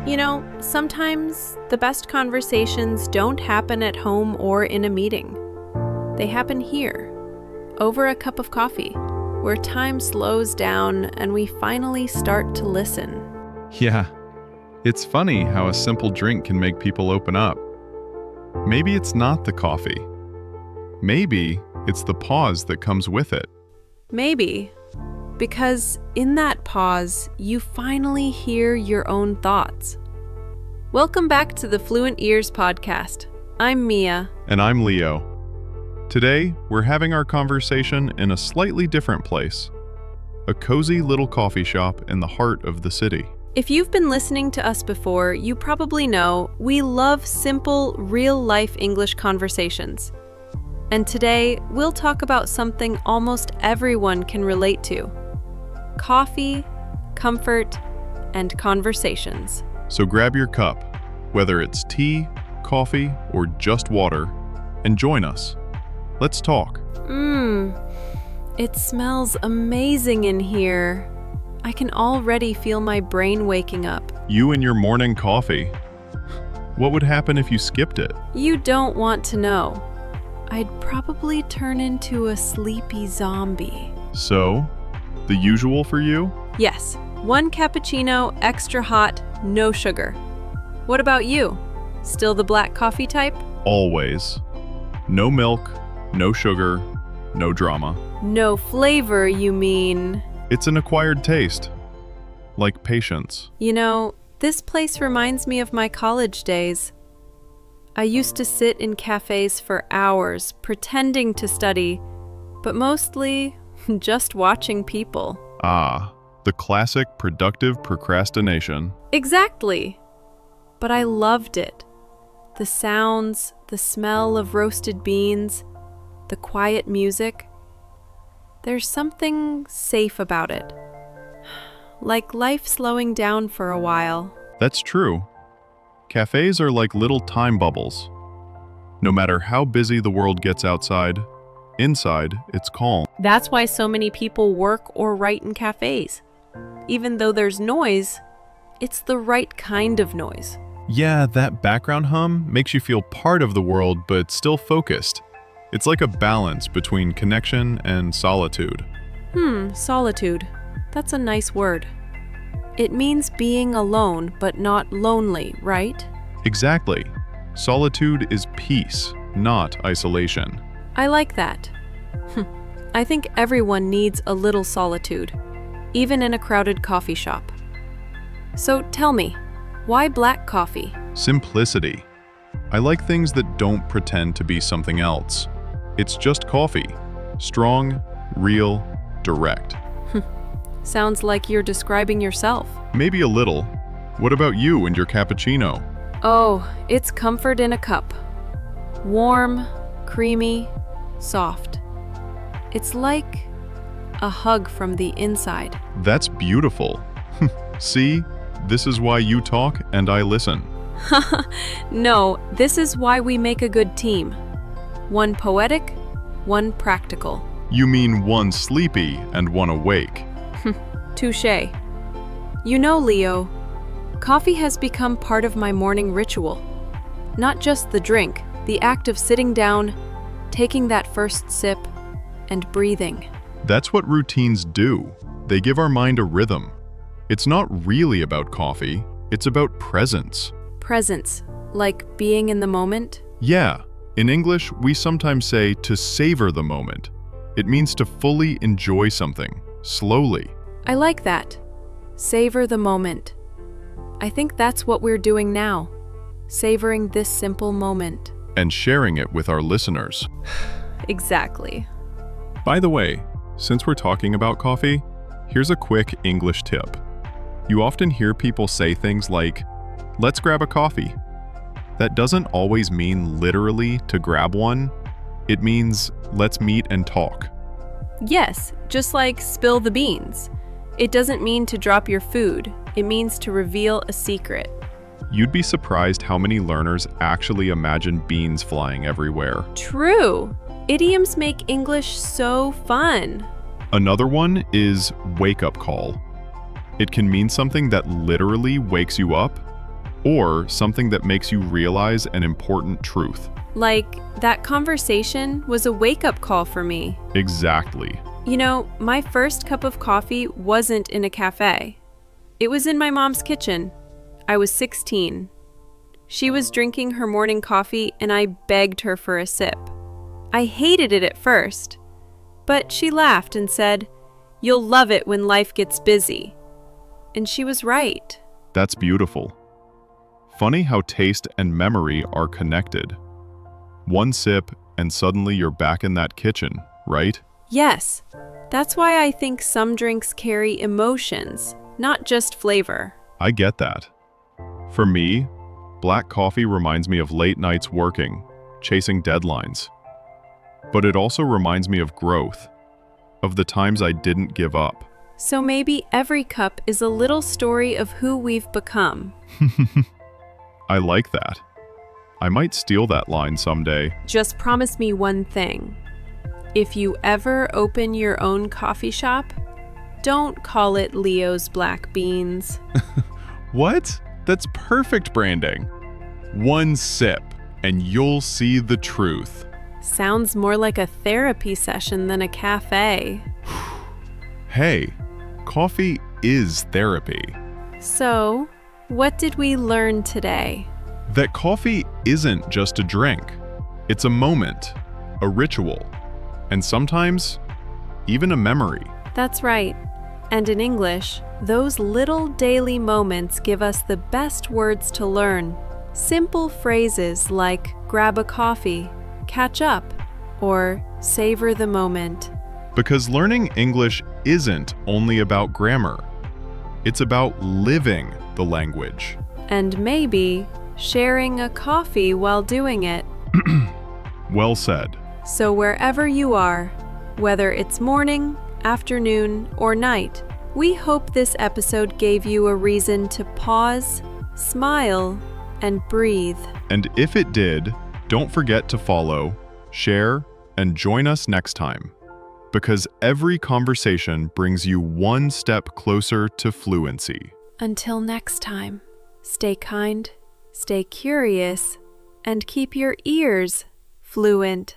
Sometimes the best conversations don't happen at home or in a meeting. They happen here, over a cup of coffee, where time slows down and we finally start to listen. Yeah, it's funny how a simple drink can make people open up. Maybe it's not the coffee. Maybe it's the pause that comes with it. Maybe, because in that pause, you finally hear your own thoughts. Welcome back to the Fluent Ears podcast. I'm Mia. And I'm Leo. Today, we're having our conversation in a slightly different place. A cozy little coffee shop in the heart of the city. If you've been listening to us before, you probably know we love simple, real-life English conversations. And today, we'll talk about something almost everyone can relate to. Coffee, comfort, and conversations. So grab your cup, whether it's tea, coffee, or just water, and join us. Let's talk. It smells amazing in here. I can already feel my brain waking up. You and your morning coffee. What would happen if you skipped it? You don't want to know. I'd probably turn into a sleepy zombie. So, the usual for you? Yes, 1 cappuccino, extra hot, no sugar. What about you? Still the black coffee type? Always. No milk, no sugar, no drama. No flavor, you mean? It's an acquired taste. Like patience. This place reminds me of my college days. I used to sit in cafes for hours, pretending to study, but mostly just watching people. Ah, the classic productive procrastination. Exactly. But I loved it. The sounds, the smell of roasted beans, the quiet music. There's something safe about it. Like life slowing down for a while. That's true. Cafes are like little time bubbles. No matter how busy the world gets outside, inside it's calm. That's why so many people work or write in cafes. Even though there's noise, it's the right kind of noise. Yeah, that background hum makes you feel part of the world but still focused. It's like a balance between connection and solitude. Solitude. That's a nice word. It means being alone but not lonely, right? Exactly. Solitude is peace, not isolation. I like that. I think everyone needs a little solitude, even in a crowded coffee shop. So tell me, why black coffee? Simplicity. I like things that don't pretend to be something else. It's just coffee. Strong, real, direct. Sounds like you're describing yourself. Maybe a little. What about you and your cappuccino? Oh, it's comfort in a cup. Warm, creamy, soft. It's like a hug from the inside. That's beautiful. See, this is why you talk and I listen. No, this is why we make a good team. One poetic, one practical. You mean one sleepy and one awake. Touché. Leo, coffee has become part of my morning ritual. Not just the drink, the act of sitting down, taking that first sip, and breathing. That's what routines do. They give our mind a rhythm. It's not really about coffee, it's about presence. Presence, like being in the moment? Yeah. In English, we sometimes say to savor the moment. It means to fully enjoy something, slowly. I like that. Savor the moment. I think that's what we're doing now. Savoring this simple moment. And sharing it with our listeners. Exactly. By the way, since we're talking about coffee, here's a quick English tip. You often hear people say things like, "Let's grab a coffee." That doesn't always mean literally to grab one. It means let's meet and talk. Yes, just like spill the beans. It doesn't mean to drop your food. It means to reveal a secret. You'd be surprised how many learners actually imagine beans flying everywhere. True. Idioms make English so fun. Another one is wake-up call. It can mean something that literally wakes you up, or something that makes you realize an important truth. Like, that conversation was a wake-up call for me. Exactly. You know, my first cup of coffee wasn't in a cafe. It was in my mom's kitchen. I was 16. She was drinking her morning coffee and I begged her for a sip. I hated it at first, but she laughed and said, "You'll love it when life gets busy." And she was right. That's beautiful. Funny how taste and memory are connected. One sip and suddenly you're back in that kitchen, right? Yes, that's why I think some drinks carry emotions, not just flavor. I get that. For me, black coffee reminds me of late nights working, chasing deadlines. But it also reminds me of growth, of the times I didn't give up. So maybe every cup is a little story of who we've become. I like that. I might steal that line someday. Just promise me one thing. If you ever open your own coffee shop, don't call it Leo's Black Beans. What? That's perfect branding. One sip, and you'll see the truth. Sounds more like a therapy session than a cafe. Hey, coffee is therapy. So, what did we learn today? That coffee isn't just a drink. It's a moment, a ritual, and sometimes even a memory. That's right. And in English, those little daily moments give us the best words to learn. Simple phrases like grab a coffee, catch up, or savor the moment. Because learning English isn't only about grammar. It's about living the language. And maybe sharing a coffee while doing it. Well said. So wherever you are, whether it's morning, afternoon, or night, we hope this episode gave you a reason to pause, smile, and breathe. And if it did, don't forget to follow, share, and join us next time. Because every conversation brings you one step closer to fluency. Until next time, stay kind, stay curious, and keep your ears fluent.